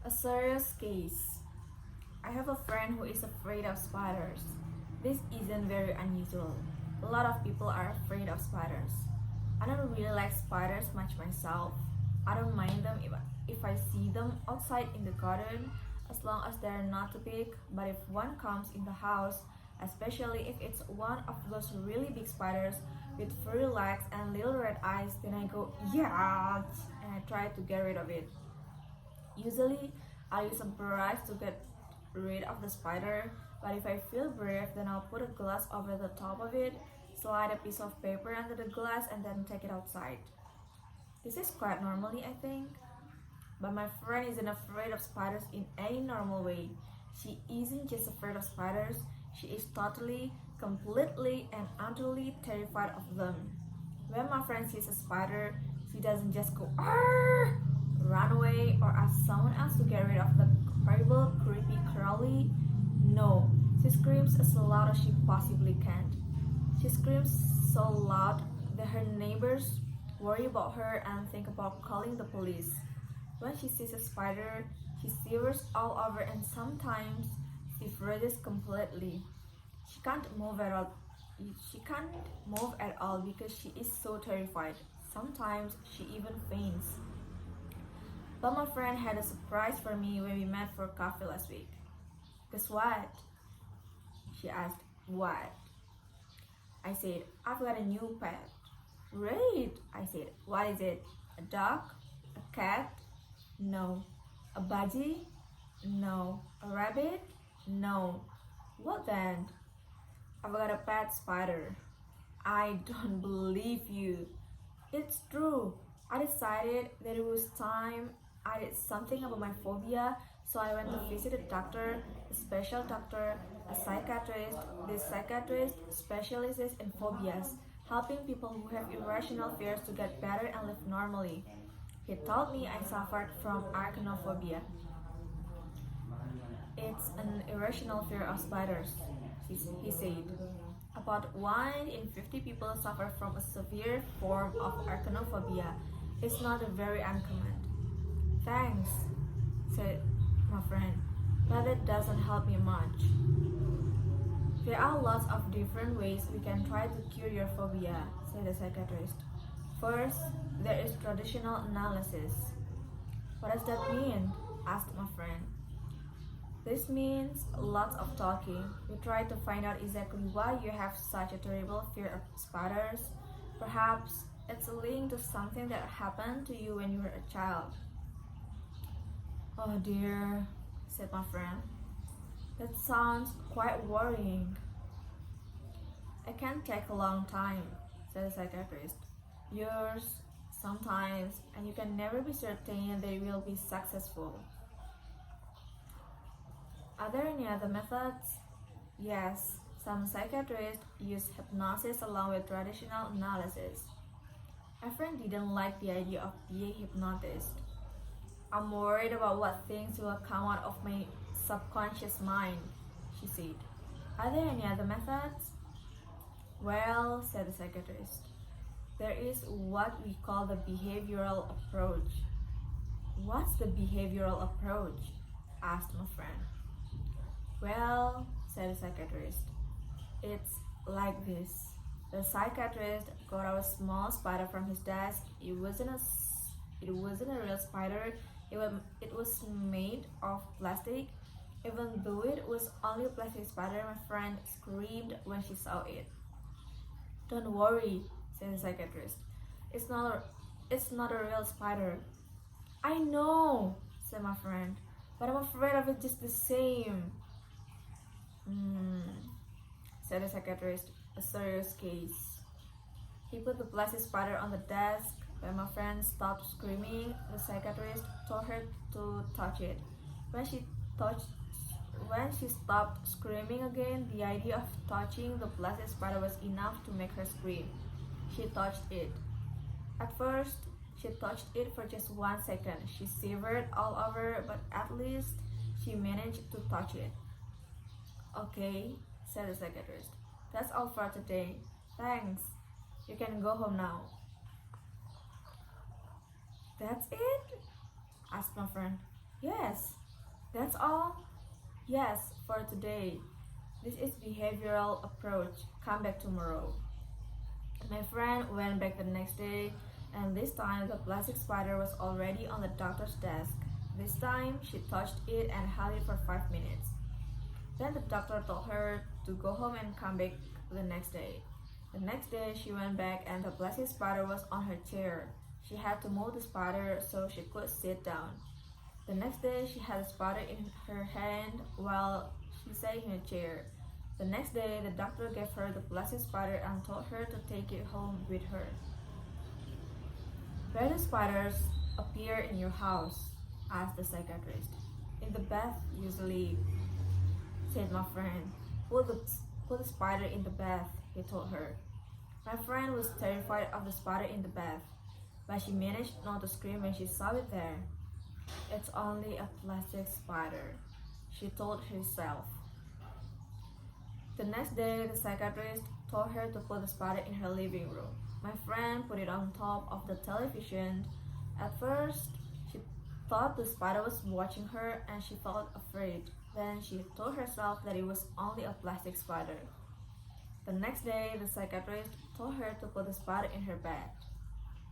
A serious case. I have a friend who is afraid of spiders. This isn't very unusual. A lot of people are afraid of spiders. I don't really like spiders much myself. I don't mind them if I see them outside in the garden, as long as they're not too big. But if one comes in the house, especially if it's one of those really big spiders with furry legs and little red eyes, then I go, yeah, and I try to get rid of it. Usually, I use a brush to get rid of the spider, but if I feel brave, then I'll put a glass over the top of it, slide a piece of paper under the glass, and then take it outside. This is quite normally, I think. But my friend isn't afraid of spiders in any normal way. She isn't just afraid of spiders, she is totally, completely, and utterly terrified of them. When my friend sees a spider, she doesn't just go, "Arr!" run away, or ask someone else to get rid of the horrible, creepy, crawly. No, she screams as loud as she possibly can. She screams so loud that her neighbors worry about her and think about calling the police. When she sees a spider, she shivers all over and sometimes she freezes completely. She can't move at all. She can't move at all because she is so terrified. Sometimes she even faints. But my friend had a surprise for me when we met for coffee last week. Guess what? She asked. What? I said, I've got a new pet. Great, I said. What is it? A dog? A cat? No. A budgie? No. A rabbit? No. What then? I've got a pet spider. I don't believe you. It's true. I decided that it was time I did something about my phobia, so I went to visit a doctor, a special doctor, a psychiatrist. This psychiatrist specializes in phobias, helping people who have irrational fears to get better and live normally. He told me I suffered from arachnophobia. It's an irrational fear of spiders, he said. About 1 in 50 people suffer from a severe form of arachnophobia. It's not very uncommon. Thanks, said my friend, but that doesn't help me much. There are lots of different ways we can try to cure your phobia, said the psychiatrist. First, there is traditional analysis. What does that mean? Asked my friend. This means lots of talking. We try to find out exactly why you have such a terrible fear of spiders. Perhaps it's linked to something that happened to you when you were a child. Oh dear, said my friend. That sounds quite worrying. It can take a long time, said the psychiatrist. Years, sometimes, and you can never be certain they will be successful. Are there any other methods? Yes, some psychiatrists use hypnosis along with traditional analysis. My friend didn't like the idea of being hypnotized. I'm worried about what things will come out of my subconscious mind, she said. Are there any other methods? Well, said the psychiatrist, there is what we call the behavioral approach. What's the behavioral approach? Asked my friend. Well, said the psychiatrist, it's like this. The psychiatrist got out a small spider from his desk. It wasn't a real spider. It was made of plastic. Even though it was only a plastic spider, my friend screamed when she saw it. Don't worry, said the psychiatrist. It's not a real spider. I know, said my friend, but I'm afraid of it just the same. Said the psychiatrist, a serious case. He put the plastic spider on the desk. When my friend stopped screaming, the psychiatrist told her to touch it. When she stopped screaming again, the idea of touching the plastic spider was enough to make her scream. She touched it. At first, she touched it for just 1 second. She shivered all over, but at least she managed to touch it. Okay, said the psychiatrist. That's all for today. Thanks. You can go home now. That's it? Asked my friend. Yes, that's all? Yes, for today. This is behavioral approach. Come back tomorrow. My friend went back the next day, and this time the plastic spider was already on the doctor's desk. This time she touched it and held it for 5 minutes. Then the doctor told her to go home and come back the next day. The next day she went back and the plastic spider was on her chair. She had to move the spider so she could sit down. The next day she had a spider in her hand while she sat in a chair. The next day the doctor gave her the plastic spider and told her to take it home with her. Where do spiders appear in your house? Asked the psychiatrist. In the bath usually, said my friend. Put the spider in the bath, he told her. My friend was terrified of the spider in the bath, but she managed not to scream when she saw it there. It's only a plastic spider, she told herself. The next day, the psychiatrist told her to put the spider in her living room. My friend put it on top of the television. At first, she thought the spider was watching her and she felt afraid. Then she told herself that it was only a plastic spider. The next day, the psychiatrist told her to put the spider in her bed.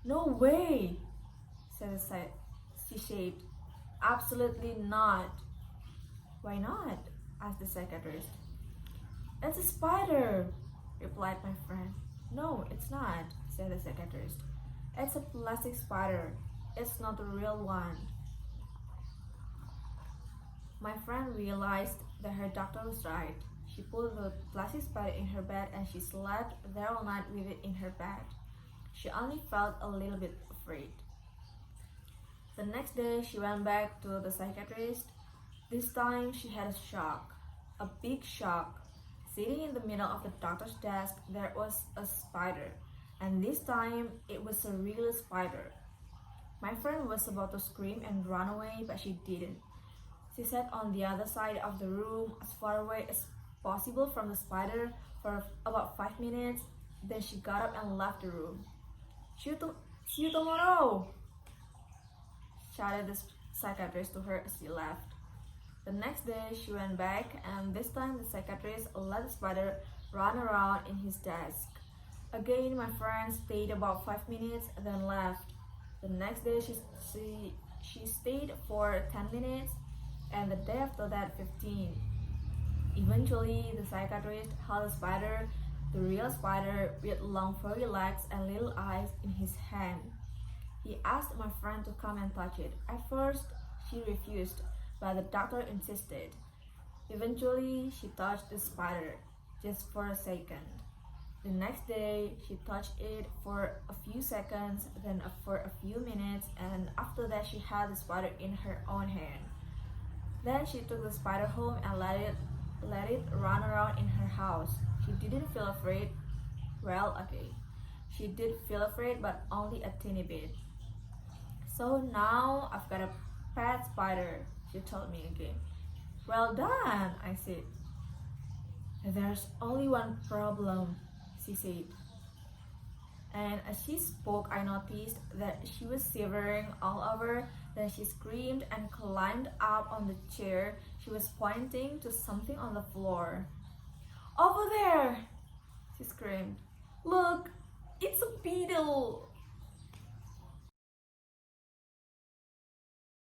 No way, she said. Absolutely not. Why not? Asked the psychiatrist. It's a spider, replied my friend. No, it's not, said the psychiatrist. It's a plastic spider. It's not a real one. My friend realized that her doctor was right. She put the plastic spider in her bed and she slept there all night with it in her bed. She only felt a little bit afraid. The next day, she went back to the psychiatrist. This time, she had a shock, a big shock. Sitting in the middle of the doctor's desk, there was a spider, and this time, it was a real spider. My friend was about to scream and run away, but she didn't. She sat on the other side of the room, as far away as possible from the spider, for about 5 minutes. Then she got up and left the room. See you tomorrow, shouted the psychiatrist to her as she left. The next day, she went back, and this time the psychiatrist let the spider run around in his desk. Again, my friend stayed about 5 minutes, then left. The next day, she stayed for 10 minutes, and the day after that, 15. Eventually, the psychiatrist held the spider, the real spider with long furry legs and little eyes, in his hand. He asked my friend to come and touch it. At first, she refused, but the doctor insisted. Eventually, she touched the spider, just for a second. The next day, she touched it for a few seconds, then for a few minutes, and after that, she had the spider in her own hand. Then she took the spider home and let it run around in her house. She didn't feel afraid. Well, okay. She did feel afraid, but only a teeny bit. So now I've got a pet spider, she told me again. Well done, I said. There's only one problem, she said. And as she spoke, I noticed that she was shivering all over. Then she screamed and climbed up on the chair. She was pointing to something on the floor. Over there, she screamed. Look, it's a beetle.